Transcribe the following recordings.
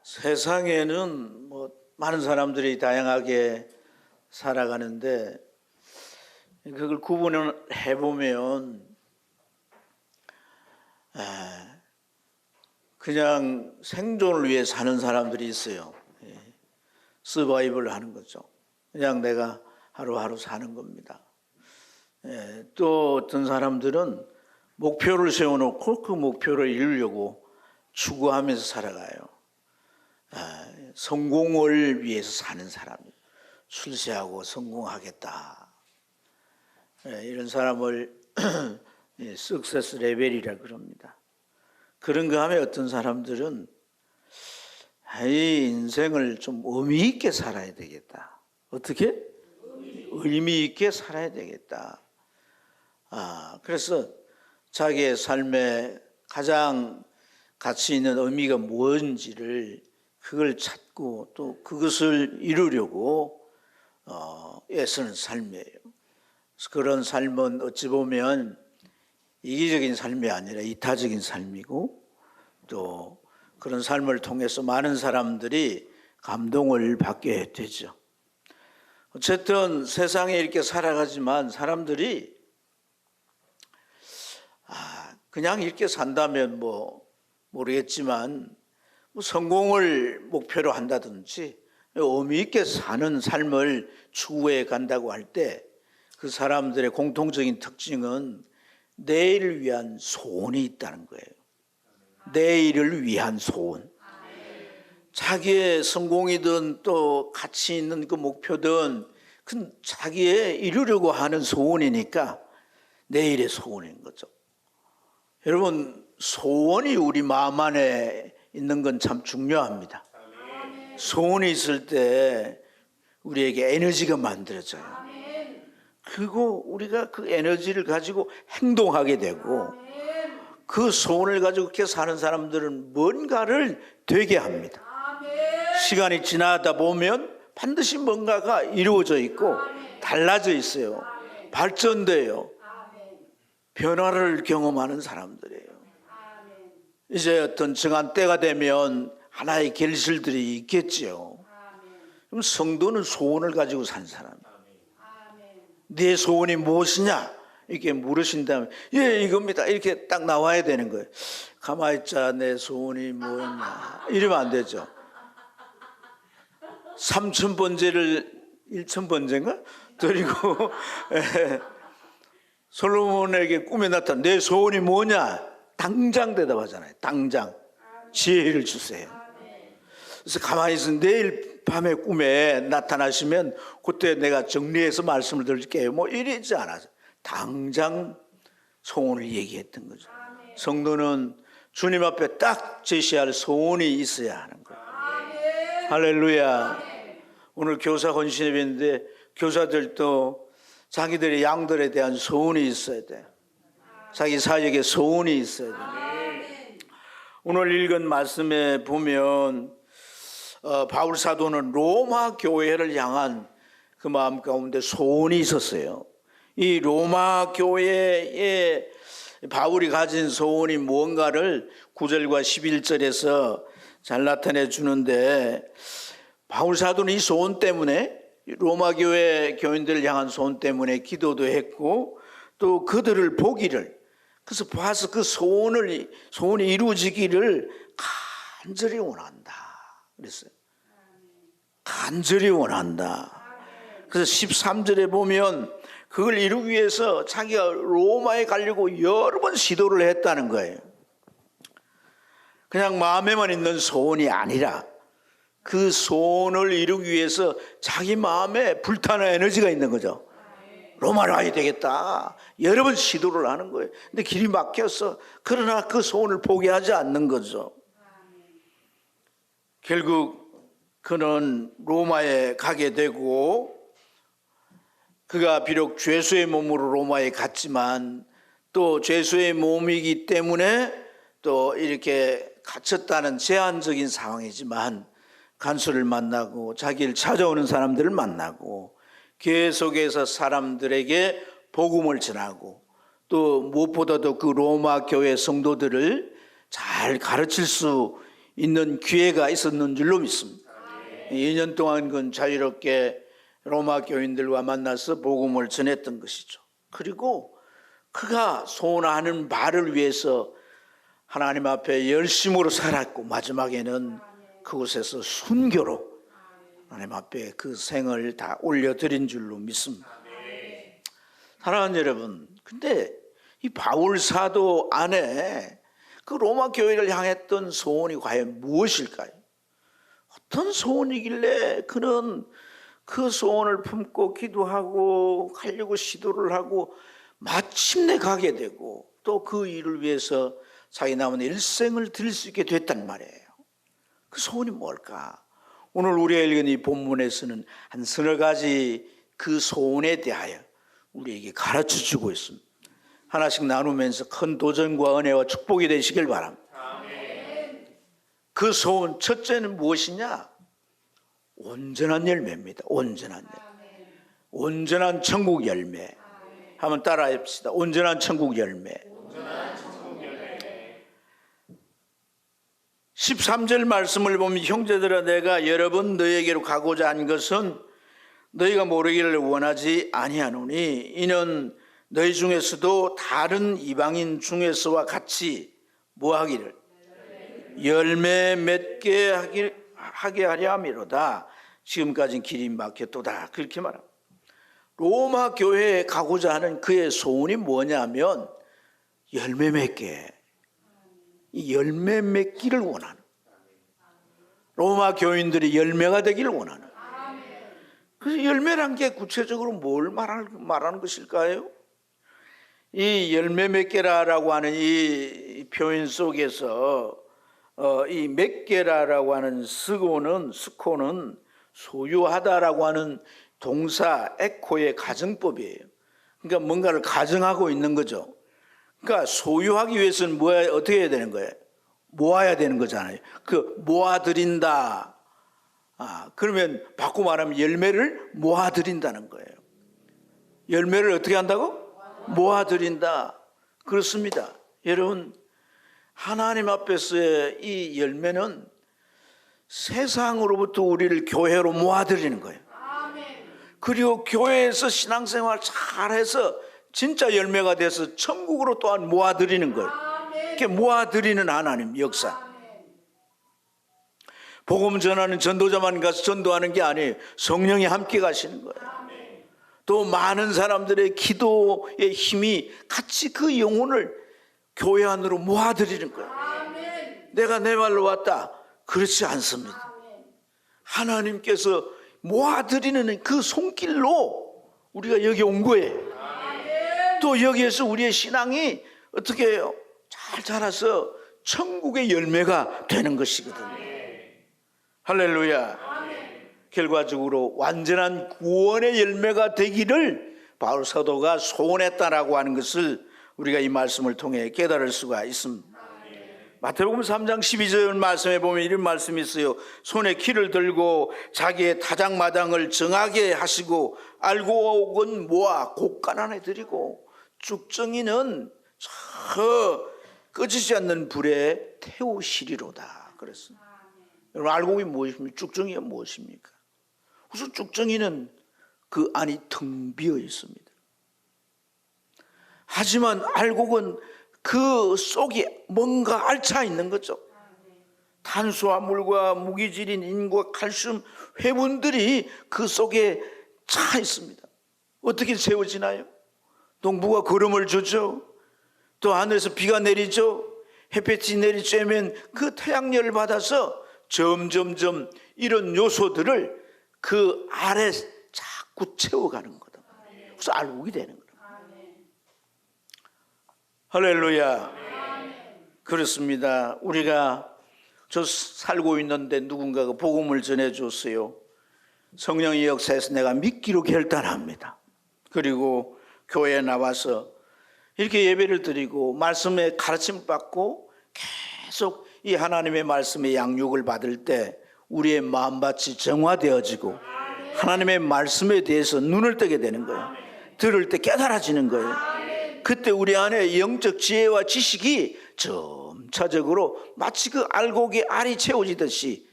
세상에는 많은 사람들이 다양하게 살아가는데 그걸 구분을 해보면 그냥 생존을 위해 사는 사람들이 있어요. 서바이벌 하는 거죠. 그냥 내가 하루하루 사는 겁니다. 또 어떤 사람들은 목표를 세워놓고 그 목표를 이루려고 추구하면서 살아가요. 성공을 위해서 사는 사람이에요. 출세하고 성공하겠다. 이런 사람을 석세스 레벨이라 그럽니다. 그런가 하면 어떤 사람들은 이 인생을 좀 의미 있게 살아야 되겠다. 어떻게? 의미 있게 살아야 되겠다. 그래서 자기의 삶에 가장 가치 있는 의미가 뭔지를 그걸 찾고 또 그것을 이루려고 애쓰는 삶이에요. 그런 삶은 어찌 보면 이기적인 삶이 아니라 이타적인 삶이고 또 그런 삶을 통해서 많은 사람들이 감동을 받게 되죠. 어쨌든 세상에 이렇게 살아가지만 사람들이 그냥 이렇게 산다면 모르겠지만 성공을 목표로 한다든지 의미 있게 사는 삶을 추구해 간다고 할 때 그 사람들의 공통적인 특징은 내일을 위한 소원이 있다는 거예요. 내일을 위한 소원. 자기의 성공이든 또 가치 있는 그 목표든 그 자기의 이루려고 하는 소원이니까 내일의 소원인 거죠. 여러분, 소원이 우리 마음 안에 있는 건 참 중요합니다. 소원이 있을 때 우리에게 에너지가 만들어져요. 그리고 우리가 그 에너지를 가지고 행동하게 되고 그 소원을 가지고 이렇게 사는 사람들은 뭔가를 되게 합니다. 시간이 지나다 보면 반드시 뭔가가 이루어져 있고 달라져 있어요. 발전돼요. 변화를 경험하는 사람들이에요. 이제 어떤 정한 때가 되면 하나의 결실들이 있겠지요. 그럼 성도는 소원을 가지고 산 사람이에요. 네 소원이 무엇이냐? 이렇게 물으신다면 이겁니다. 이렇게 딱 나와야 되는 거예요. 가만히 있자, 내 소원이 뭐냐? 이러면 안 되죠. 3000번제를 1000번제인가? 드리고 솔로몬에게 꿈에 나타난 내 소원이 뭐냐? 당장 대답하잖아요. 당장 지혜를 주세요. 그래서 가만히 있으면 내일 밤에 꿈에 나타나시면 그때 내가 정리해서 말씀을 드릴게요. 이러지 않아서 당장 소원을 얘기했던 거죠. 성도는 주님 앞에 딱 제시할 소원이 있어야 하는 거예요. 할렐루야. 오늘 교사 헌신 예배인데 교사들도 자기들의 양들에 대한 소원이 있어야 돼. 자기 사역에 소원이 있어야 돼. 오늘 읽은 말씀에 보면 바울 사도는 로마 교회를 향한 그 마음 가운데 소원이 있었어요. 이 로마 교회에 바울이 가진 소원이 무언가를 9절과 11절에서 잘 나타내 주는데 바울 사도는 이 소원 때문에 로마 교회 교인들을 향한 소원 때문에 기도도 했고 또 그들을 보기를 그래서 봐서 그 소원이 이루어지기를 간절히 원한다 그랬어요. 간절히 원한다. 그래서 13절에 보면 그걸 이루기 위해서 자기가 로마에 가려고 여러 번 시도를 했다는 거예요. 그냥 마음에만 있는 소원이 아니라 그 소원을 이루기 위해서 자기 마음에 불타는 에너지가 있는 거죠. 로마로 가야 되겠다. 여러 번 시도를 하는 거예요. 근데 길이 막혀서 그러나 그 소원을 포기하지 않는 거죠. 결국 그는 로마에 가게 되고 그가 비록 죄수의 몸으로 로마에 갔지만 또 죄수의 몸이기 때문에 또 이렇게 갇혔다는 제한적인 상황이지만 간수를 만나고 자기를 찾아오는 사람들을 만나고 계속해서 사람들에게 복음을 전하고 또 무엇보다도 그 로마 교회 성도들을 잘 가르칠 수 있는 기회가 있었는 줄로 믿습니다. 2년 동안 그 자유롭게 로마 교인들과 만나서 복음을 전했던 것이죠. 그리고 그가 소원하는 바를 위해서 하나님 앞에 열심으로 살았고 마지막에는 그곳에서 순교로 하나님 앞에 그 생을 다 올려드린 줄로 믿습니다. 사랑하는 여러분, 근데 이 바울 사도 안에 그 로마 교회를 향했던 소원이 과연 무엇일까요? 어떤 소원이길래 그는 그 소원을 품고 기도하고 가려고 시도를 하고 마침내 가게 되고 또 그 일을 위해서 자기 남은 일생을 드릴 수 있게 됐단 말이에요. 그 소원이 뭘까? 오늘 우리가 읽은 이 본문에서는 한 서너 가지 그 소원에 대하여 우리에게 가르쳐 주고 있습니다. 하나씩 나누면서 큰 도전과 은혜와 축복이 되시길 바랍니다. 그 소원 첫째는 무엇이냐? 온전한 열매입니다. 온전한 열매. 온전한 천국 열매. 한번 따라해 봅시다. 온전한 천국 열매. 13절 말씀을 보면 형제들아 내가 여러 번 너희에게로 가고자 한 것은 너희가 모르기를 원하지 아니하노니 이는 너희 중에서도 다른 이방인 중에서와 같이 뭐하기를 열매 맺게 하게 하려 함이로다. 지금까지는 길이 막혔도다. 그렇게 말합니다. 로마 교회에 가고자 하는 그의 소원이 뭐냐면 열매 맺게, 이 열매 맺기를 원하는, 로마 교인들이 열매가 되기를 원하는. 그래서 열매란 게 구체적으로 뭘 말하는 것일까요? 이 열매 맺게라라고 하는 이 표현 속에서 이 맺게라라고 하는 스코는 소유하다라고 하는 동사 에코의 가정법이에요. 그러니까 뭔가를 가정하고 있는 거죠. 그러니까 소유하기 위해서는 어떻게 해야 되는 거예요? 모아야 되는 거잖아요. 그 모아드린다. 그러면 바꾸고 말하면 열매를 모아드린다는 거예요. 열매를 어떻게 한다고? 모아드린다. 그렇습니다. 여러분, 하나님 앞에서의 이 열매는 세상으로부터 우리를 교회로 모아드리는 거예요. 그리고 교회에서 신앙생활 잘해서 진짜 열매가 돼서 천국으로 또한 모아드리는 거예요. 이렇게 모아드리는 하나님 역사. 복음 전하는 전도자만 가서 전도하는 게 아니에요. 성령이 함께 가시는 거예요. 또 많은 사람들의 기도의 힘이 같이 그 영혼을 교회 안으로 모아드리는 거예요. 내가 내 말로 왔다. 그렇지 않습니다. 하나님께서 모아드리는 그 손길로 우리가 여기 온 거예요. 또 여기에서 우리의 신앙이 어떻게 해요? 잘 자라서 천국의 열매가 되는 것이거든요. 할렐루야. 결과적으로 완전한 구원의 열매가 되기를 바울 사도가 소원했다라고 하는 것을 우리가 이 말씀을 통해 깨달을 수가 있습니다. 마태복음 3장 12절 말씀에 보면 이런 말씀이 있어요. 손에 키를 들고 자기의 타작마당을 정하게 하시고 알곡은 모아 곡간안에 드리고 쭉정이는 저 꺼지지 않는 불에 태우시리로다 그랬습니다. 여러분, 알곡이 무엇입니까? 쭉정이가 무엇입니까? 우선 쭉정이는 그 안이 텅 비어 있습니다. 하지만 알곡은 그 속에 뭔가 알차 있는 거죠. 탄수화물과 무기질인 인과 칼슘 회분들이 그 속에 차 있습니다. 어떻게 세워지나요? 농부가 거름을 주죠. 또 하늘에서 비가 내리죠. 햇볕이 내리쬐면 그 태양열을 받아서 점점점 이런 요소들을 그 아래 자꾸 채워가는 거다. 그래서 알곡이 되는 거다. 할렐루야. 그렇습니다. 우리가 저 살고 있는데 누군가가 복음을 전해줬어요. 성령의 역사에서 내가 믿기로 결단합니다. 그리고 교회에 나와서 이렇게 예배를 드리고 말씀의 가르침을 받고 계속 이 하나님의 말씀의 양육을 받을 때 우리의 마음밭이 정화되어지고 하나님의 말씀에 대해서 눈을 뜨게 되는 거예요. 들을 때 깨달아지는 거예요. 그때 우리 안에 영적 지혜와 지식이 점차적으로 마치 그 알곡이 알이 채워지듯이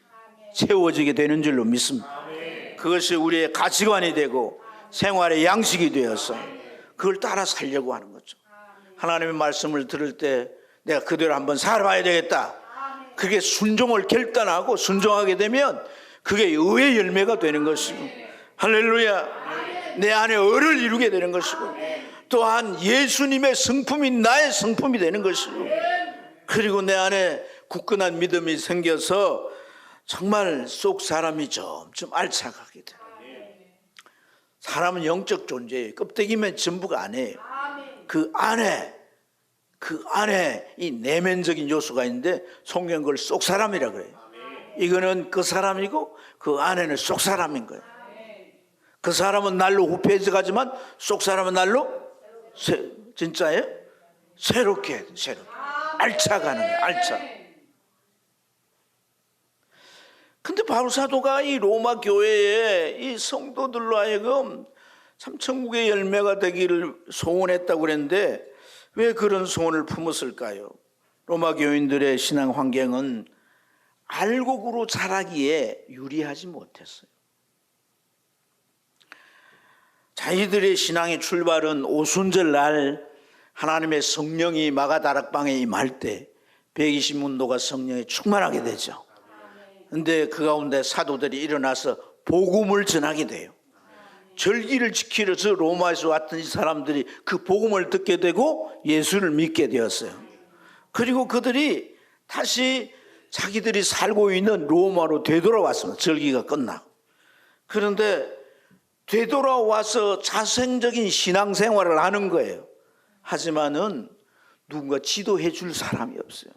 채워지게 되는 줄로 믿습니다. 그것이 우리의 가치관이 되고 생활의 양식이 되어서 그걸 따라 살려고 하는 거죠. 하나님의 말씀을 들을 때 내가 그대로 한번 살아봐야 되겠다. 그게 순종을 결단하고 순종하게 되면 그게 의의 열매가 되는 것이고, 할렐루야, 내 안에 의를 이루게 되는 것이고, 또한 예수님의 성품이 나의 성품이 되는 것이고, 그리고 내 안에 굳건한 믿음이 생겨서 정말 속 사람이 점점 알차가게 돼요. 사람은 영적 존재예요. 껍데기면 전부가 아니에요. 그 안에 이 내면적인 요소가 있는데 성경 그걸 속 사람이라 그래요. 이거는 그 사람이고 그 안에는 속 사람인 거예요. 그 사람은 날로 후패해져 가지만 속 사람은 날로 진짜예요? 새롭게 알차가는 거예요. 알차. 근데 바울 사도가 이 로마 교회에 이 성도들로 하여금 참 천국의 열매가 되기를 소원했다고 그랬는데 왜 그런 소원을 품었을까요? 로마 교인들의 신앙 환경은 알곡으로 자라기에 유리하지 못했어요. 자기들의 신앙의 출발은 오순절 날 하나님의 성령이 마가다락방에 임할 때 120문도가 성령에 충만하게 되죠. 그런데 그 가운데 사도들이 일어나서 복음을 전하게 돼요. 절기를 지키러 저 로마에서 왔던 이 사람들이 그 복음을 듣게 되고 예수를 믿게 되었어요. 그리고 그들이 다시 자기들이 살고 있는 로마로 되돌아왔습니다. 절기가 끝나고. 그런데 되돌아와서 자생적인 신앙생활을 하는 거예요. 하지만은 누군가 지도해 줄 사람이 없어요.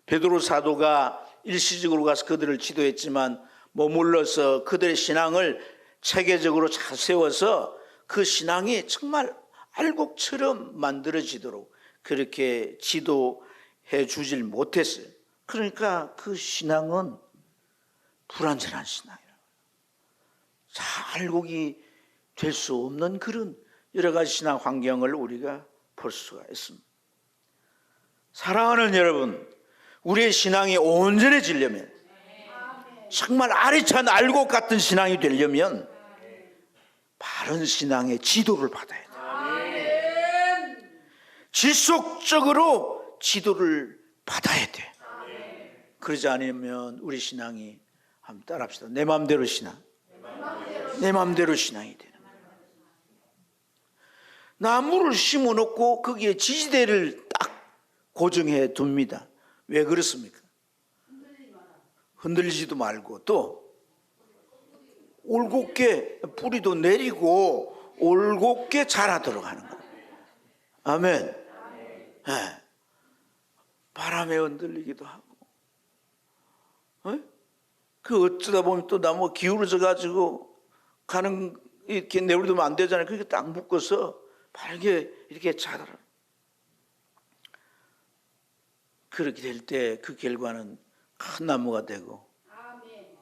베드로 사도가 일시적으로 가서 그들을 지도했지만 머물러서 그들의 신앙을 체계적으로 잘 세워서 그 신앙이 정말 알곡처럼 만들어지도록 그렇게 지도해 주질 못했어요. 그러니까 그 신앙은 불완전한 신앙이에요. 알곡이 될 수 없는 그런 여러 가지 신앙 환경을 우리가 볼 수가 있습니다. 사랑하는 여러분, 우리의 신앙이 온전해지려면, 정말 아리찬 알곡 같은 신앙이 되려면 바른 신앙의 지도를 받아야 돼요. 지속적으로 지도를 받아야 돼. 그러지 않으면 우리 신앙이, 한번 따라합시다. 내 마음대로 신앙이 되는 거예요. 나무를 심어놓고 거기에 지지대를 딱 고정해 둡니다. 왜 그렇습니까? 흔들리지도 말고 또 올곧게 뿌리도 내리고 올곧게 자라도록 하는 거예요. 아멘. 네. 바람에 흔들리기도 하고, 그 어쩌다 보면 또 나무가 기울어져 가지고 가는, 이렇게 내버려두면 안 되잖아요. 그렇게 딱 묶어서 바르게 이렇게 자라라. 그렇게 될 때 그 결과는 큰 나무가 되고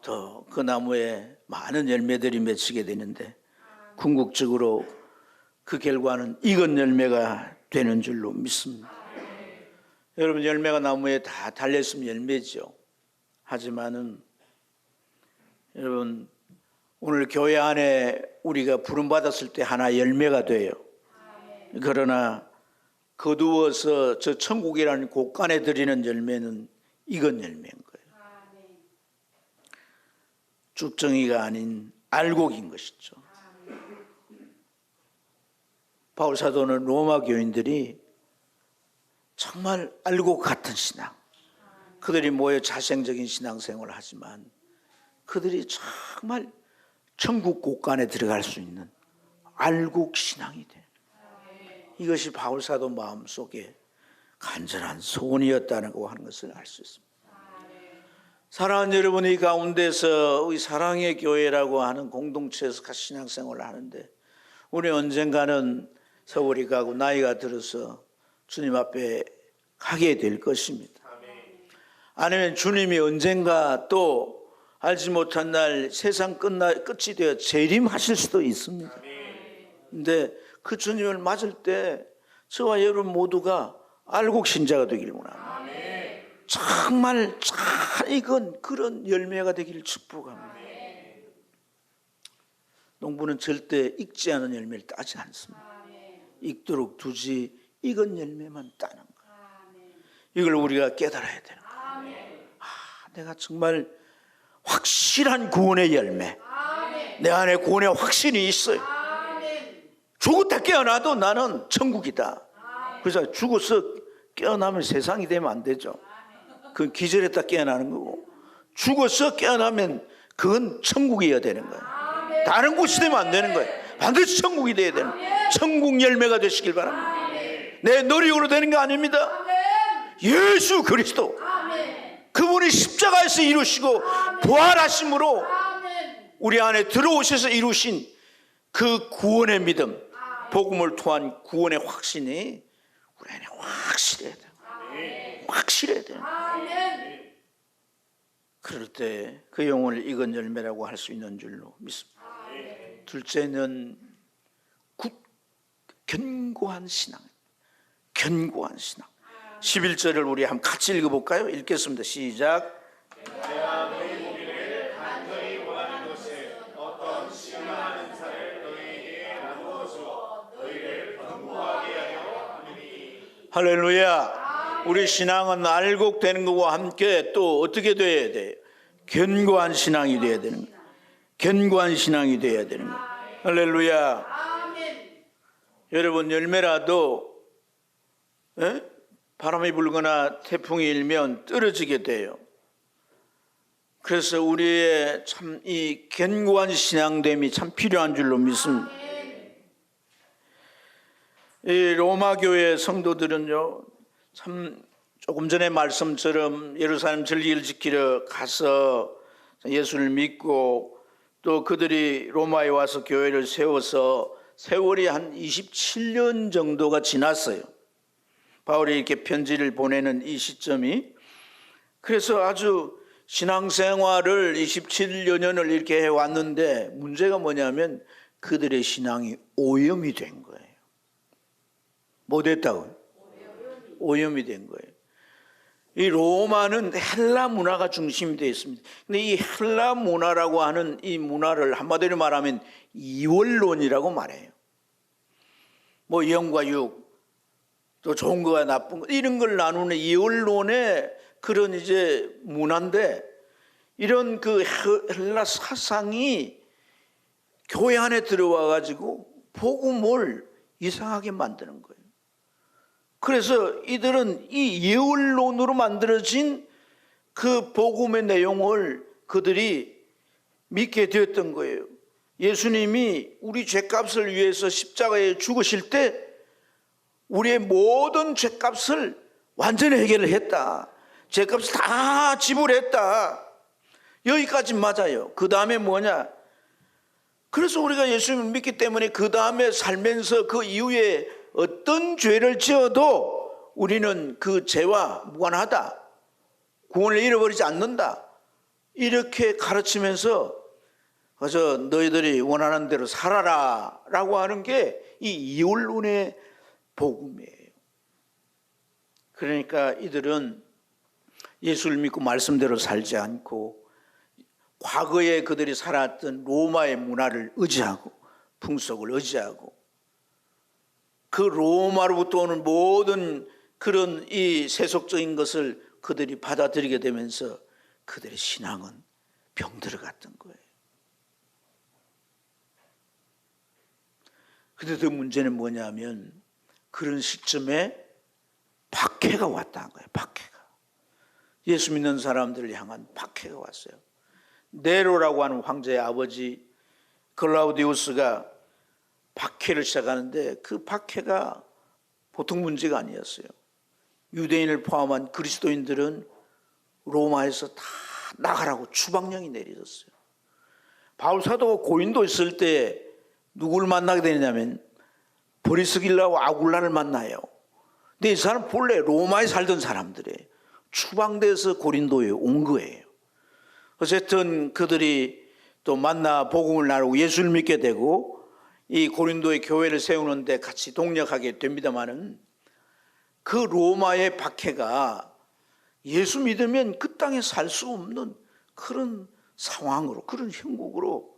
또 그 나무에 많은 열매들이 맺히게 되는데 궁극적으로 그 결과는 익은 열매가 되는 줄로 믿습니다. 여러분, 열매가 나무에 다 달렸으면 열매죠. 하지만은 여러분, 오늘 교회 안에 우리가 부름받았을 때 하나 열매가 돼요. 그러나 거두어서 저 천국이라는 곳간에 드리는 열매는 익은 열매인 거예요. 쭉정이가 아닌 알곡인 것이죠. 바울 사도는 로마 교인들이 정말 알곡 같은 신앙, 그들이 모여 자생적인 신앙생활을 하지만 그들이 정말 천국 곳간에 들어갈 수 있는 알곡 신앙이 돼. 이것이 바울 사도 마음속에 간절한 소원이었다는 거 하는 것을 알 수 있습니다. 사랑하는 여러분, 이 가운데서 우리 사랑의 교회라고 하는 공동체에서 같이 신앙생활을 하는데 우리 언젠가는 세월이 가고 나이가 들어서 주님 앞에 가게 될 것입니다. 아니면 주님이 언젠가 또 알지 못한 날 세상 끝이 되어 재림하실 수도 있습니다. 근데 그 주님을 맞을 때 저와 여러분 모두가 알곡 신자가 되기를 원합니다. 정말 잘 익은 그런 열매가 되기를 축복합니다. 농부는 절대 익지 않은 열매를 따지 않습니다. 익도록 두지 익은 열매만 따는 거예요. 이걸 우리가 깨달아야 되는 거예요. 내가 정말 확실한 구원의 열매, 내 안에 구원의 확신이 있어요. 죽었다 깨어나도 나는 천국이다. 그래서 죽어서 깨어나면 세상이 되면 안 되죠. 그건 기절했다 깨어나는 거고, 죽어서 깨어나면 그건 천국이어야 되는 거예요. 다른 곳이 되면 안 되는 거예요. 반드시 천국이 되어야 되는 거예요. 천국 열매가 되시길 바랍니다. 내 노력으로 되는 거 아닙니다. 예수 그리스도, 그분이 십자가에서 이루시고 부활하심으로 우리 안에 들어오셔서 이루신 그 구원의 믿음, 복음을 통한 구원의 확신이 우리 안에 확실해야 돼요. 확실해야 돼요. 그럴 때 그 영혼을 익은 열매라고 할 수 있는 줄로 믿습니다. 둘째는 견고한 신앙. 견고한 신앙. 11절을 우리 한번 같이 읽어볼까요? 읽겠습니다. 시작. 할렐루야. 우리 신앙은 알곡되는 것과 함께 또 어떻게 돼야 돼요? 견고한 신앙이 돼야 되는 거예요. 견고한 신앙이 돼야 되는 거예요. 할렐루야. 여러분, 열매라도 바람이 불거나 태풍이 일면 떨어지게 돼요. 그래서 우리의 참 이 견고한 신앙됨이 참 필요한 줄로 믿습니다. 이 로마 교회 성도들은요, 참 조금 전에 말씀처럼 예루살렘 절기를 지키러 가서 예수를 믿고 또 그들이 로마에 와서 교회를 세워서 세월이 한 27년 정도가 지났어요. 바울이 이렇게 편지를 보내는 이 시점이. 그래서 아주 신앙생활을 27여 년을 이렇게 해왔는데 문제가 뭐냐면 그들의 신앙이 오염이 된 거예요. 뭐 됐다고요? 오염이 된 거예요. 이 로마는 헬라 문화가 중심이 되어 있습니다. 근데 이 헬라 문화라고 하는 이 문화를 한마디로 말하면 이원론이라고 말해요. 뭐 영과 육, 또 좋은 거와 나쁜 거, 이런 걸 나누는 이원론의 그런 이제 문화인데, 이런 그 헬라 사상이 교회 안에 들어와 가지고 복음을 이상하게 만드는 거예요. 그래서 이들은 이 예언론으로 만들어진 그 복음의 내용을 그들이 믿게 되었던 거예요. 예수님이 우리 죄값을 위해서 십자가에 죽으실 때 우리의 모든 죄값을 완전히 해결을 했다. 죄값을 다 지불했다. 여기까지 맞아요. 그 다음에 뭐냐? 그래서 우리가 예수님을 믿기 때문에 그 다음에 살면서 그 이후에 어떤 죄를 지어도 우리는 그 죄와 무관하다. 구원을 잃어버리지 않는다. 이렇게 가르치면서 그래서 너희들이 원하는 대로 살아라 라고 하는 게 이 이원론의 복음이에요. 그러니까 이들은 예수를 믿고 말씀대로 살지 않고 과거에 그들이 살았던 로마의 문화를 의지하고 풍속을 의지하고 그 로마로부터 오는 모든 그런 이 세속적인 것을 그들이 받아들이게 되면서 그들의 신앙은 병들어갔던 거예요. 그런데 그 문제는 뭐냐면 그런 시점에 박해가 왔다는 거예요. 박해가. 예수 믿는 사람들을 향한 박해가 왔어요. 네로라고 하는 황제의 아버지 클라우디우스가 박해를 시작하는데 그 박해가 보통 문제가 아니었어요. 유대인을 포함한 그리스도인들은 로마에서 다 나가라고 추방령이 내려졌어요. 바울 사도가 고린도 있을 때 누구를 만나게 되냐면 브리스길라와 아굴라를 만나요. 근데 이 사람 본래 로마에 살던 사람들이에요. 추방돼서 고린도에 온 거예요. 어쨌든 그들이 또 만나 복음을 나누고 예수를 믿게 되고 이 고린도의 교회를 세우는데 같이 동력하게 됩니다마는 그 로마의 박해가 예수 믿으면 그 땅에 살 수 없는 그런 상황으로, 그런 형국으로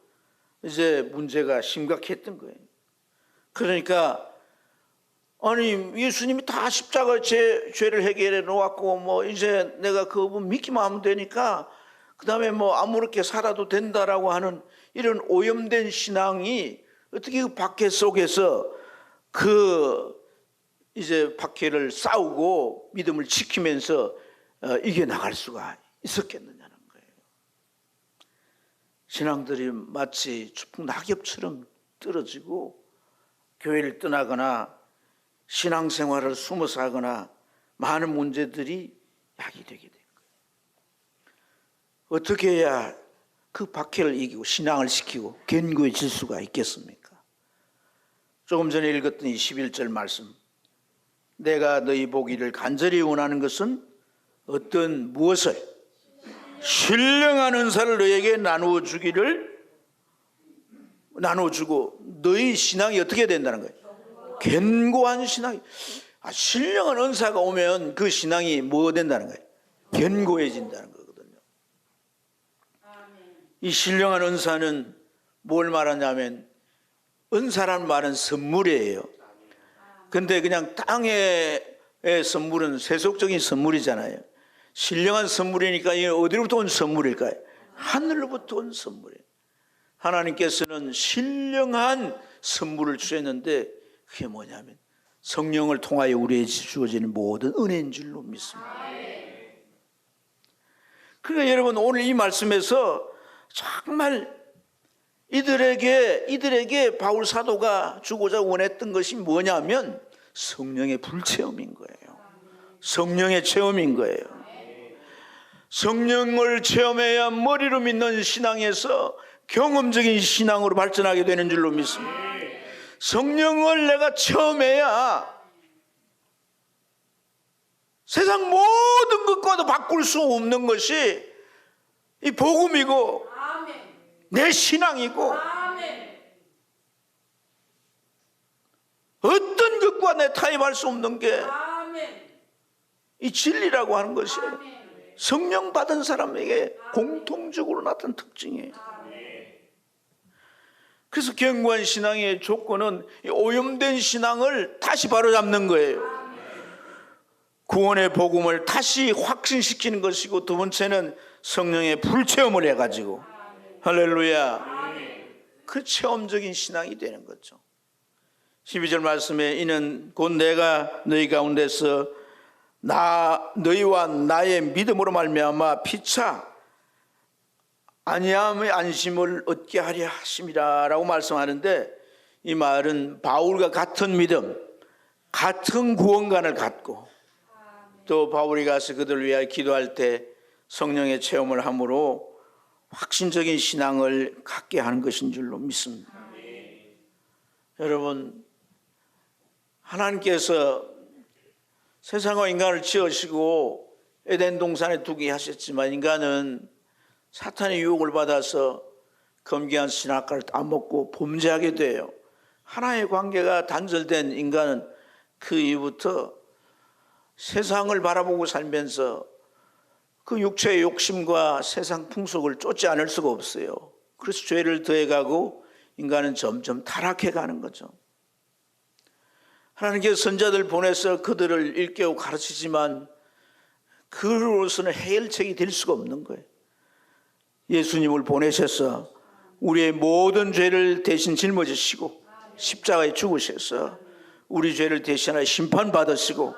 이제 문제가 심각했던 거예요. 그러니까 아니 예수님이 다 십자가 죄를 해결해 놓았고 뭐 이제 내가 그분 믿기만 하면 되니까 그 다음에 뭐 아무렇게 살아도 된다라고 하는 이런 오염된 신앙이 어떻게 그 박해 속에서 그 이제 박해를 싸우고 믿음을 지키면서 이겨나갈 수가 있었겠느냐는 거예요. 신앙들이 마치 추풍 낙엽처럼 떨어지고 교회를 떠나거나 신앙생활을 숨어서 하거나 많은 문제들이 야기되게 된 거예요. 어떻게 해야 그 박해를 이기고 신앙을 지키고 견고해질 수가 있겠습니까? 조금 전에 읽었던 이 11절 말씀, 내가 너희 보기를 간절히 원하는 것은 어떤 무엇을? 신령한 은사를 너에게 나누어 주고 너희 신앙이 어떻게 된다는 거예요? 견고한 신앙이. 신령한 은사가 오면 그 신앙이 뭐 된다는 거예요? 견고해진다는 거거든요. 이 신령한 은사는 뭘 말하냐면 은사란 말은 선물이에요. 근데 그냥 땅의 선물은 세속적인 선물이잖아요. 신령한 선물이니까 이게 어디로부터 온 선물일까요? 하늘로부터 온 선물이에요. 하나님께서는 신령한 선물을 주셨는데 그게 뭐냐면 성령을 통하여 우리에게 주어지는 모든 은혜인 줄로 믿습니다. 그러니까 여러분 오늘 이 말씀에서 정말 이들에게 바울 사도가 주고자 원했던 것이 뭐냐면 성령의 불체험인 거예요. 성령의 체험인 거예요. 성령을 체험해야 머리로 믿는 신앙에서 경험적인 신앙으로 발전하게 되는 줄로 믿습니다. 성령을 내가 체험해야 세상 모든 것과도 바꿀 수 없는 것이 이 복음이고 내 신앙이고 어떤 것과 내 타협할 수 없는 게 이 진리라고 하는 것이 성령 받은 사람에게 공통적으로 나타난 특징이에요. 그래서 견고한 신앙의 조건은 오염된 신앙을 다시 바로잡는 거예요. 구원의 복음을 다시 확신시키는 것이고, 두 번째는 성령의 불체험을 해가지고 할렐루야, 그 체험적인 신앙이 되는 거죠. 12절 말씀에 이는 곧 내가 너희 가운데서 너희와 나의 믿음으로 말미암아 피차 아니함의 안심을 얻게 하려 하심이라 라고 말씀하는데, 이 말은 바울과 같은 믿음, 같은 구원관을 갖고 또 바울이 가서 그들을 위하여 기도할 때 성령의 체험을 함으로 확신적인 신앙을 갖게 하는 것인 줄로 믿습니다. 여러분, 하나님께서 세상과 인간을 지으시고 에덴 동산에 두게 하셨지만 인간은 사탄의 유혹을 받아서 검기한 선악과를 따먹고 범죄하게 돼요. 하나의 관계가 단절된 인간은 그 이후부터 세상을 바라보고 살면서 그 육체의 욕심과 세상 풍속을 쫓지 않을 수가 없어요. 그래서 죄를 더해가고 인간은 점점 타락해 가는 거죠. 하나님께서 선자들 보내서 그들을 일깨우고 가르치지만 그로서는 해결책이 될 수가 없는 거예요. 예수님을 보내셔서 우리의 모든 죄를 대신 짊어지시고 십자가에 죽으셔서 우리 죄를 대신하여 심판받으시고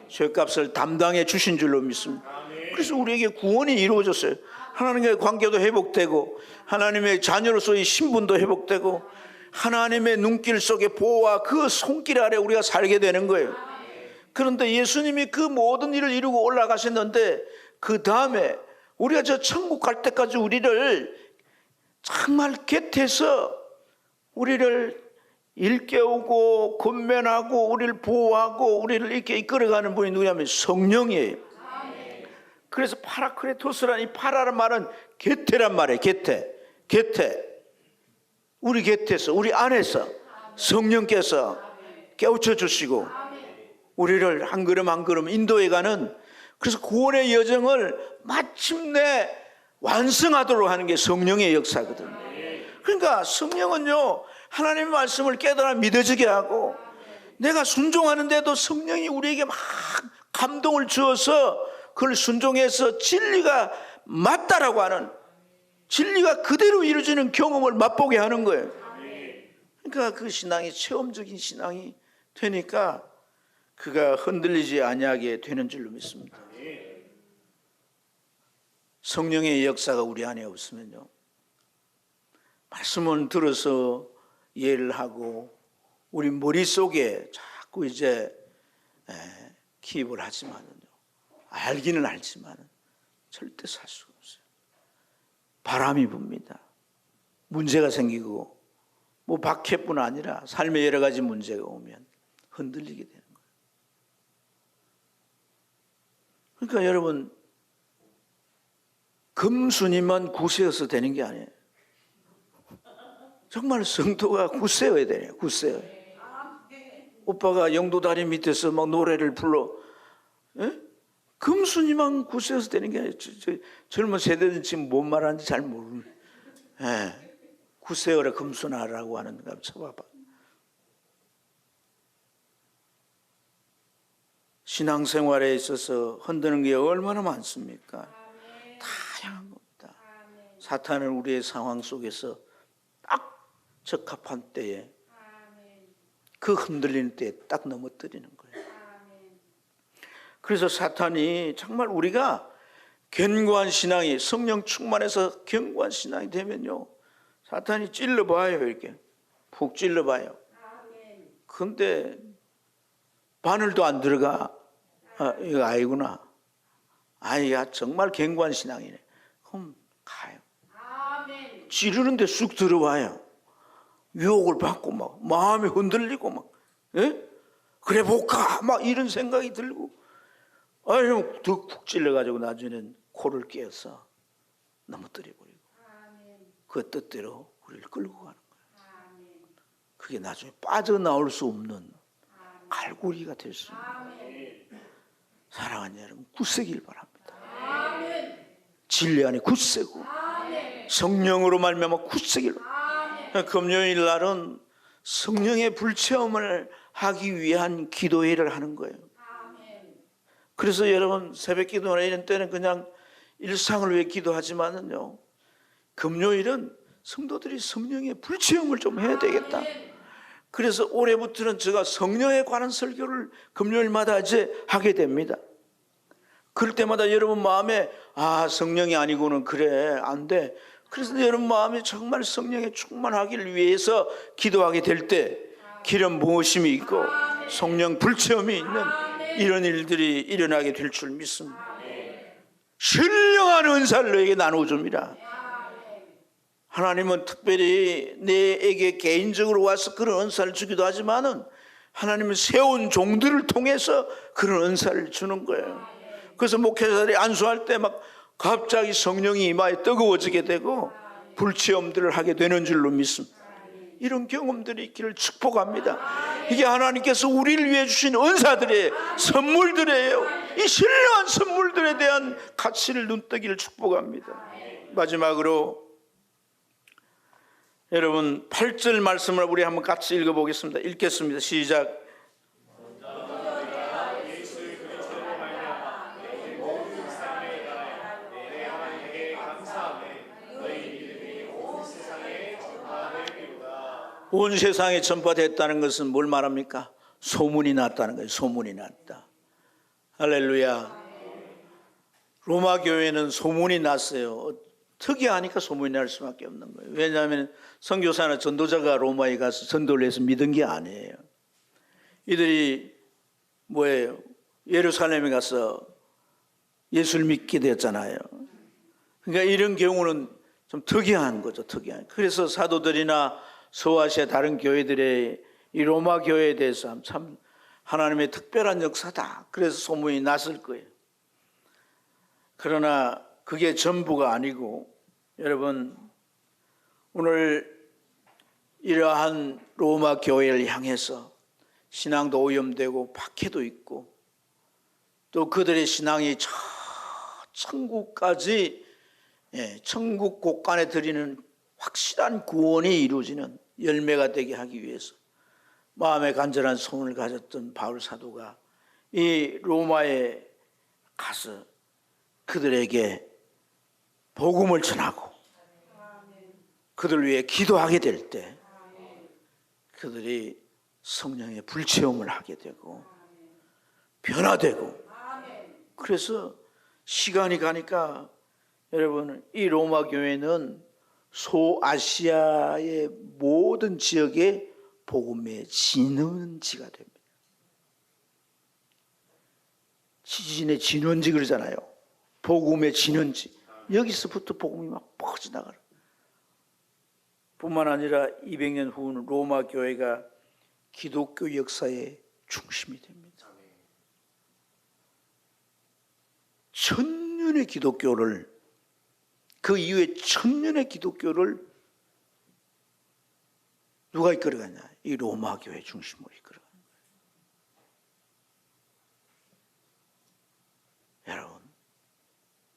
죄값을 담당해 주신 줄로 믿습니다. 그래서 우리에게 구원이 이루어졌어요. 하나님과의 관계도 회복되고 하나님의 자녀로서의 신분도 회복되고 하나님의 눈길 속에 보호와 그 손길 아래 우리가 살게 되는 거예요. 그런데 예수님이 그 모든 일을 이루고 올라가셨는데 그 다음에 우리가 저 천국 갈 때까지 우리를 정말 곁에서 우리를 일깨우고 권면하고 우리를 보호하고 우리를 이렇게 이끌어가는 분이 누구냐면 성령이에요. 그래서 파라크레토스라는 이 파라란 말은 곁에란 말이에요. 곁에 우리 곁에서 우리 안에서 성령께서 깨우쳐 주시고 우리를 한 걸음 한 걸음 인도해가는 그래서 구원의 여정을 마침내 완성하도록 하는 게 성령의 역사거든요. 그러니까 성령은요, 하나님의 말씀을 깨달아 믿어지게 하고, 내가 순종하는데도 성령이 우리에게 막 감동을 주어서 그걸 순종해서 진리가 맞다라고 하는, 진리가 그대로 이루어지는 경험을 맛보게 하는 거예요. 그러니까 그 신앙이 체험적인 신앙이 되니까 그가 흔들리지 아니하게 되는 줄로 믿습니다. 성령의 역사가 우리 안에 없으면요, 말씀을 들어서 이해를 하고 우리 머릿속에 자꾸 이제 기입을 하지만은요, 알기는 알지만은 절대 살 수가 없어요. 바람이 붑니다. 문제가 생기고 뭐 박해뿐 아니라 삶의 여러 가지 문제가 오면 흔들리게 되는 거예요. 그러니까 여러분, 금순이만 굳세어서 되는 게 아니에요. 정말 성도가 굳세어야 돼요. 굳세어. 오빠가 영도다리 밑에서 막 노래를 불러, 금순이만 굳세어서 되는 게 아니에요. 젊은 세대는 지금 뭔 말하는지 잘 모르는. 굳세어라 금순하라고 하는 거 쳐봐봐. 신앙생활에 있어서 흔드는 게 얼마나 많습니까? 다양한 겁니다. 사탄은 우리의 상황 속에서 딱 적합한 때에, 그 흔들리는 때에 딱 넘어뜨리는 거예요. 그래서 사탄이 정말 우리가 견고한 신앙이, 성령 충만해서 견고한 신앙이 되면요, 사탄이 찔러봐요. 이렇게 푹 찔러봐요. 근데 바늘도 안 들어가. 이거 아니구나. 야, 정말 견고한 신앙이네. 그럼 가요. 찌르는데 쑥 들어와요. 유혹을 받고 막 마음이 흔들리고 막, 그래 볼까 막 이런 생각이 들고, 형 더 푹 찔러가지고 나중에는 코를 깨어서 넘어뜨려버리고, 그 뜻대로 우리를 끌고 가는 거예요. 그게 나중에 빠져나올 수 없는 갈고리가 될 수 있는 거예요. 사랑하는 여러분, 굳세길 바랍니다. 진리 안에 굳세고 성령으로 말미암아 굳세길. 금요일 날은 성령의 불체험을 하기 위한 기도회를 하는 거예요. 그래서 여러분, 새벽 기도나 이런 때는 그냥 일상을 위해 기도하지만은요, 금요일은 성도들이 성령의 불체험을 좀 해야 되겠다. 그래서 올해부터는 제가 성령에 관한 설교를 금요일마다 이제 하게 됩니다. 그럴 때마다 여러분 마음에, 성령이 아니고는 그래, 안 돼. 그래서 여러분 마음이 정말 성령에 충만하기를 위해서 기도하게 될 때 기름 부으심이 있고 성령 불체험이 있는 이런 일들이 일어나게 될 줄 믿습니다. 신령한 은사를 너에게 나누어줍니다. 하나님은 특별히 내에게 개인적으로 와서 그런 은사를 주기도 하지만은 하나님은 세운 종들을 통해서 그런 은사를 주는 거예요. 그래서 목회자들이 안수할 때 막 갑자기 성령이 이마에 뜨거워지게 되고 불체험들을 하게 되는 줄로 믿습니다. 이런 경험들이 있기를 축복합니다. 이게 하나님께서 우리를 위해 주신 은사들의 선물들이에요. 이 신령한 선물들에 대한 가치를 눈뜨기를 축복합니다. 마지막으로 여러분 8절 말씀을 우리 한번 같이 읽어보겠습니다. 읽겠습니다. 시작. 온 세상에 전파됐다는 것은 뭘 말합니까? 소문이 났다는 거예요. 소문이 났다. 할렐루야. 로마 교회는 소문이 났어요. 특이하니까 소문이 날 수밖에 없는 거예요. 왜냐하면 선교사나 전도자가 로마에 가서 전도를 해서 믿은 게 아니에요. 이들이 뭐예요? 예루살렘에 가서 예수를 믿게 됐잖아요. 그러니까 이런 경우는 좀 특이한 거죠. 특이한. 그래서 사도들이나 소아시아 다른 교회들의 이 로마 교회에 대해서 참 하나님의 특별한 역사다. 그래서 소문이 났을 거예요. 그러나 그게 전부가 아니고 여러분, 오늘 이러한 로마 교회를 향해서 신앙도 오염되고 박해도 있고 또 그들의 신앙이 저 천국까지, 천국 곳간에 드리는 확실한 구원이 이루어지는 열매가 되게 하기 위해서 마음에 간절한 소원을 가졌던 바울 사도가 이 로마에 가서 그들에게 복음을 전하고 그들 위해 기도하게 될 때 그들이 성령의 불체험을 하게 되고 변화되고, 그래서 시간이 가니까 여러분, 이 로마 교회는 소아시아의 모든 지역에 복음의 진원지가 됩니다. 지진의 진원지 그러잖아요. 복음의 진원지. 여기서부터 복음이 막 퍼져나가요. 뿐만 아니라 200년 후는 로마 교회가 기독교 역사의 중심이 됩니다. 천년의 기독교를, 그 이후에 천년의 기독교를 누가 이끌어가냐? 이 로마 교회 중심으로 이끌어가는 거예요. 여러분,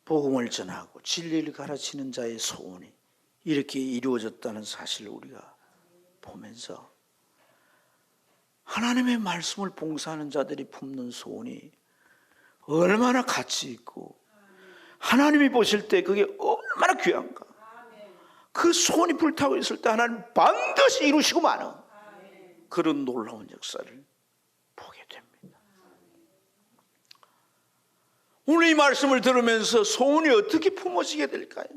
복음을 전하고 진리를 가르치는 자의 소원이 이렇게 이루어졌다는 사실을 우리가 보면서 하나님의 말씀을 봉사하는 자들이 품는 소원이 얼마나 가치 있고 하나님이 보실 때 그게 얼마나 귀한가. 그 소원이 불타고 있을 때 하나님 반드시 이루시고 마는 그런 놀라운 역사를 보게 됩니다. 오늘 이 말씀을 들으면서 소원이 어떻게 품어지게 될까요?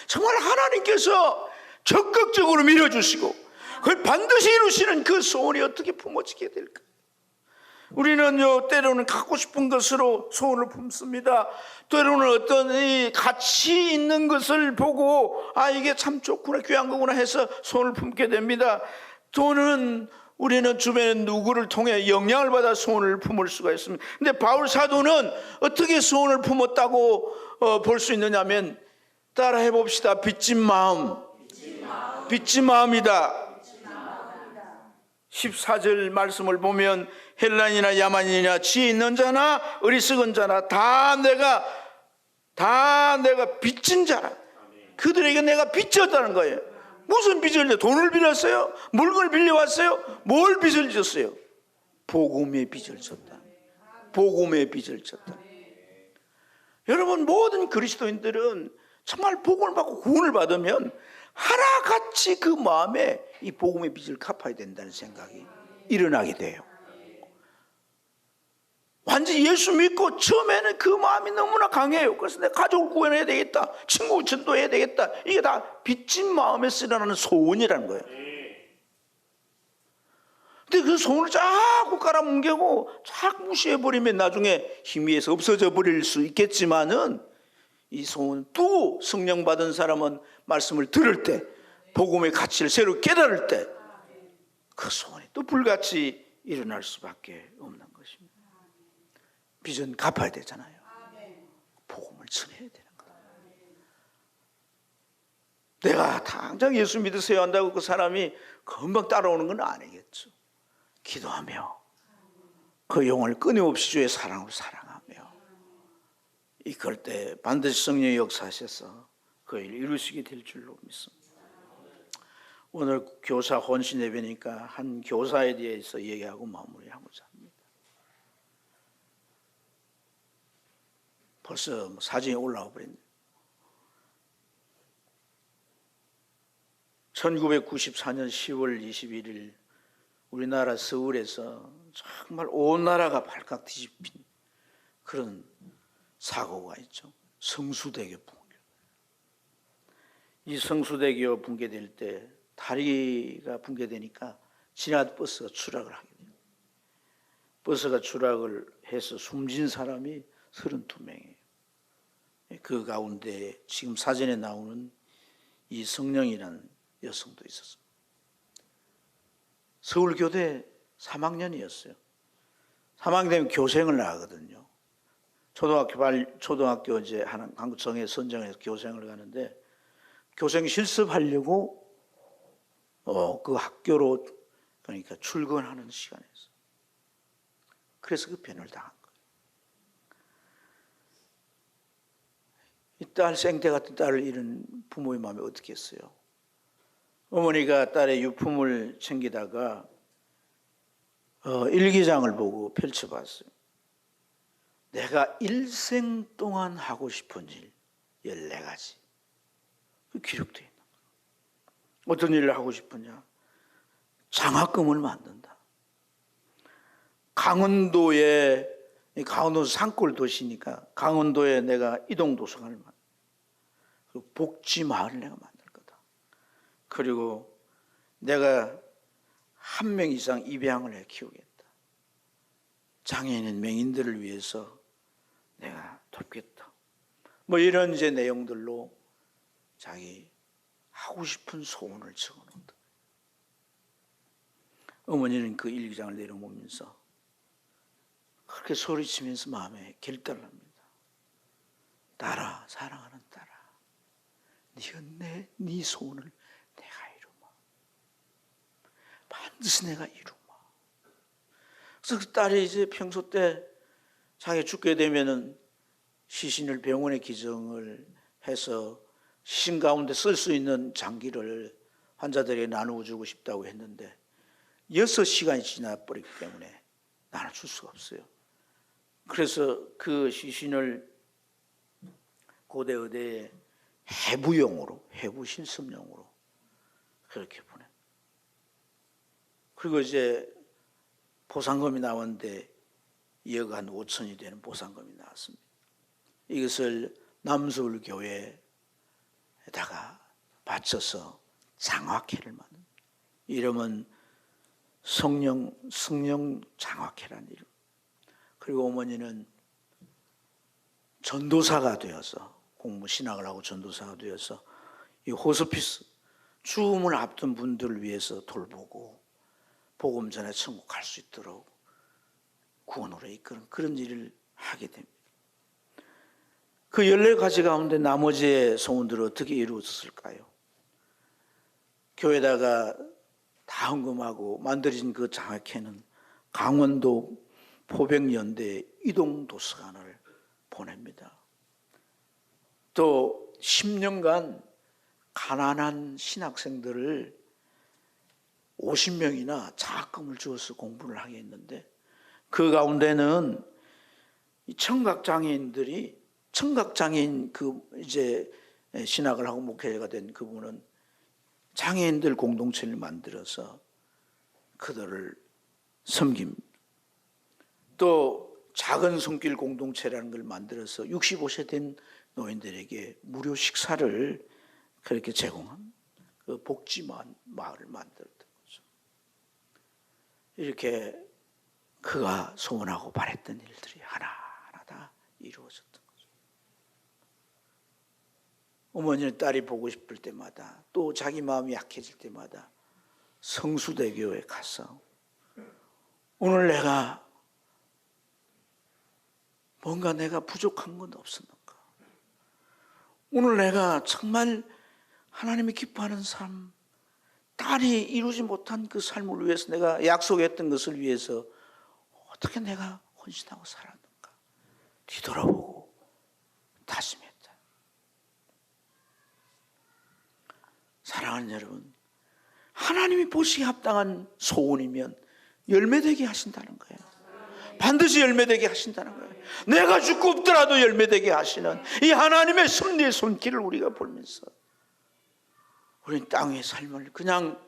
정말 하나님께서 적극적으로 밀어주시고 그걸 반드시 이루시는 그 소원이 어떻게 품어지게 될까요? 우리는요, 때로는 갖고 싶은 것으로 소원을 품습니다. 때로는 어떤 이 가치 있는 것을 보고 이게 참 좋구나, 귀한 거구나 해서 소원을 품게 됩니다. 또는 우리는 주변에 누구를 통해 영향을 받아 소원을 품을 수가 있습니다. 근데 바울 사도는 어떻게 소원을 품었다고 볼 수 있느냐면, 따라해 봅시다. 빚진 마음. 빚진 마음이다. 14절 말씀을 보면 헬라인이나 야만인이나 지혜 있는 자나 어리석은 자나 다 내가 빚진 자라. 그들에게 내가 빚졌다는 거예요. 무슨 빚을 져? 돈을 빌렸어요? 물건을 빌려왔어요? 뭘 빚을 졌어요? 복음의 빚을 졌다. 복음의 빚을 졌다. 여러분, 모든 그리스도인들은 정말 복음을 받고 구원을 받으면 하나같이 그 마음에 이 복음의 빚을 갚아야 된다는 생각이 일어나게 돼요. 완전히 예수 믿고 처음에는 그 마음이 너무나 강해요. 그래서 내 가족을 구원해야 되겠다, 친구 전도해야 되겠다, 이게 다 빚진 마음에서 일어나는 소원이라는 거예요. 근데 그 소원을 자꾸 깔아뭉개고 자꾸 무시해버리면 나중에 희미해서 없어져 버릴 수 있겠지만은, 이 소원, 또 성령 받은 사람은 말씀을 들을 때 복음의 가치를 새로 깨달을 때 그 소원이 또 불같이 일어날 수밖에 없는 것입니다. 빚은 갚아야 되잖아요. 복음을 전해야 되는 거예요. 내가 당장 예수 믿으세요 한다고 그 사람이 금방 따라오는 건 아니겠죠. 기도하며 그 영혼을 끊임없이 주의 사랑으로 사랑하며 이끌 때 반드시 성령의 역사하셔서 그 일을 이루시게 될 줄로 믿습니다. 오늘 교사 혼신 예배니까 한 교사에 대해서 얘기하고 마무리하고자 합니다. 벌써 사진이 올라와 버렸네요. 1994년 10월 21일 우리나라 서울에서 정말 온 나라가 발칵 뒤집힌 그런 사고가 있죠. 성수대교 붕괴. 이 성수대교 붕괴될 때 다리가 붕괴되니까 지나던 버스가 추락을 하게 돼요. 버스가 추락을 해서 숨진 사람이 32명이에요. 그 가운데 지금 사진에 나오는 이성령이라는 여성도 있었습니다. 서울교대 3학년이었어요. 3학년 되면 교생을 나가거든요. 초등학교 이제 한국성에 선정해서 교생을 가는데, 교생 실습하려고 그 학교로, 그러니까 출근하는 시간이었어요. 그래서 그 변을 당한 거예요. 이 딸, 생태 같은 딸을 잃은 부모의 마음이 어떻겠어요? 어머니가 딸의 유품을 챙기다가 일기장을 보고 펼쳐봤어요. 내가 일생 동안 하고 싶은 일 14가지 기록되어 있는 거예요. 어떤 일을 하고 싶으냐? 장학금을 만든다. 강원도 산골 도시니까 강원도에 내가 이동도서관을 만든다. 그리고 복지마을을 내가 만들 거다. 그리고 내가 1명 이상 입양을 해 키우겠다. 장애인 맹인들을 위해서 내가 돕겠다. 뭐 이런 이제 내용들로 자기 하고 싶은 소원을 적어놓는다. 어머니는 그 일기장을 내려보면서 그렇게 소리치면서 마음에 결단을 합니다. 딸아, 사랑하는 딸아, 네가 네 소원을 내가 이루마. 반드시 내가 이루마. 그래서 그 딸이 이제 평소 때 자기 죽게 되면은 시신을 병원에 기증을 해서 시신 가운데 쓸 수 있는 장기를 환자들에게 나누어 주고 싶다고 했는데 6시간이 지나버리기 때문에 나눠줄 수가 없어요. 그래서 그 시신을 고대 의대에 해부 실습용으로 그렇게 보내. 그리고 이제 보상금이 나왔는데 2억 한 5천이 되는 보상금이 나왔습니다. 이것을 남서울교회에다가 바쳐서 장학회를 만듭니다. 이름은 성령 장학회라는 이름. 그리고 어머니는 전도사가 되어서 신학을 하고 전도사가 되어서 이 호스피스 죽음을 앞둔 분들을 위해서 돌보고 복음 전에 천국 갈 수 있도록 구원으로 이끄는 그런 일을 하게 됩니다. 그 14가지 가운데 나머지의 소원들은 어떻게 이루어졌을까요? 교회에다가 다 헌금하고 만들어진 그 장학회는 강원도 포백연대 이동도서관을 보냅니다. 또 10년간 가난한 신학생들을 50명이나 장학금을 주어서 공부를 하게 했는데 그 가운데는 청각장애인 그 이제 신학을 하고 목회가 된 그분은 장애인들 공동체를 만들어서 그들을 섬깁니다. 또 작은 손길 공동체라는 걸 만들어서 65세 된 노인들에게 무료 식사를 그렇게 제공한 그 복지마을을 만들었던 거죠. 이렇게 그가 소원하고 바랬던 일들이 하나하나 다 이루어졌던 거죠. 어머니는 딸이 보고 싶을 때마다 또 자기 마음이 약해질 때마다 성수대교에 가서 오늘 내가 뭔가 내가 부족한 건 없었는가? 오늘 내가 정말 하나님이 기뻐하는 삶, 딸이 이루지 못한 그 삶을 위해서 내가 약속했던 것을 위해서 어떻게 내가 헌신하고 살았는가? 뒤돌아보고 다짐했다. 사랑하는 여러분, 하나님이 보시기에 합당한 소원이면 열매되게 하신다는 거예요. 반드시 열매되게 하신다는 거예요. 내가 죽고 없더라도 열매되게 하시는 이 하나님의 섭리의 손길을 우리가 보면서 우리는 땅의 삶을 그냥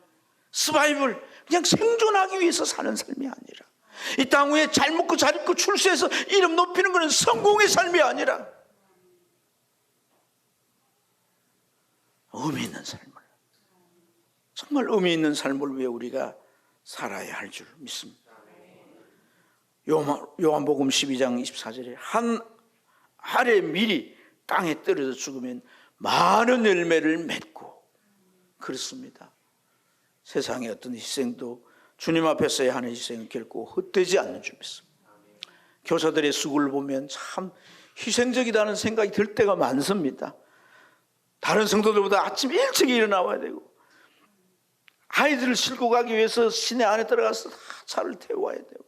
서바이벌, 그냥 생존하기 위해서 사는 삶이 아니라 이 땅 위에 잘 먹고 잘 입고 출세해서 이름 높이는 것은 성공의 삶이 아니라 의미 있는 삶을, 정말 의미 있는 삶을 위해 우리가 살아야 할 줄 믿습니다. 요한복음 12장 24절에 한 알의 밀이 땅에 떨어져 죽으면 많은 열매를 맺고 그렇습니다. 세상의 어떤 희생도 주님 앞에서의 하는 희생은 결코 헛되지 않는 줄 믿습니다. 교사들의 수고를 보면 참 희생적이다는 생각이 들 때가 많습니다. 다른 성도들보다 아침 일찍 일어나와야 되고 아이들을 싣고 가기 위해서 시내 안에 들어가서 다 차를 태워야 되고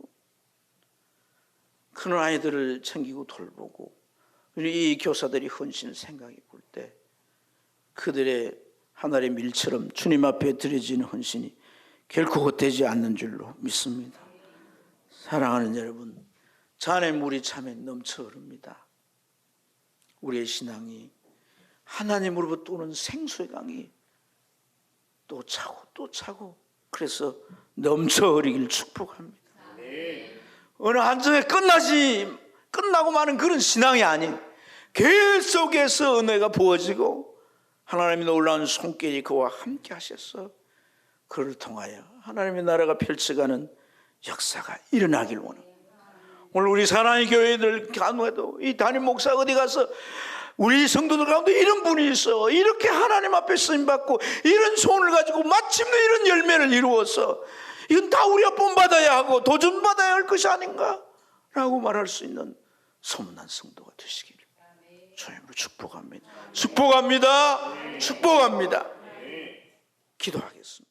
그런 아이들을 챙기고 돌보고 이 교사들이 헌신 생각해 볼 때 그들의 하나의 밀처럼 주님 앞에 드려지는 헌신이 결코 헛되지 않는 줄로 믿습니다. 사랑하는 여러분, 잔의 물이 참에 넘쳐 흐릅니다. 우리의 신앙이 하나님으로부터 오는 생수의 강이 또 차고 또 차고 그래서 넘쳐 흐르길 축복합니다. 어느 한점에 끝나고 마는 그런 신앙이 아닌 계속해서 은혜가 부어지고 하나님의 놀라운 손길이 그와 함께 하셔서 그를 통하여 하나님의 나라가 펼쳐가는 역사가 일어나길 원합니다. 오늘 우리 사랑의 교회들 가운데도 이 담임 목사 어디 가서 우리 성도들 가운데 이런 분이 있어 이렇게 하나님 앞에 쓰임받고 이런 소원을 가지고 마침내 이런 열매를 이루어서 이건 다 우리가 본받아야 하고 도전받아야 할 것이 아닌가 라고 말할 수 있는 소문난 성도가 되시기를 주님으로 축복합니다. 축복합니다. 축복합니다. 기도하겠습니다.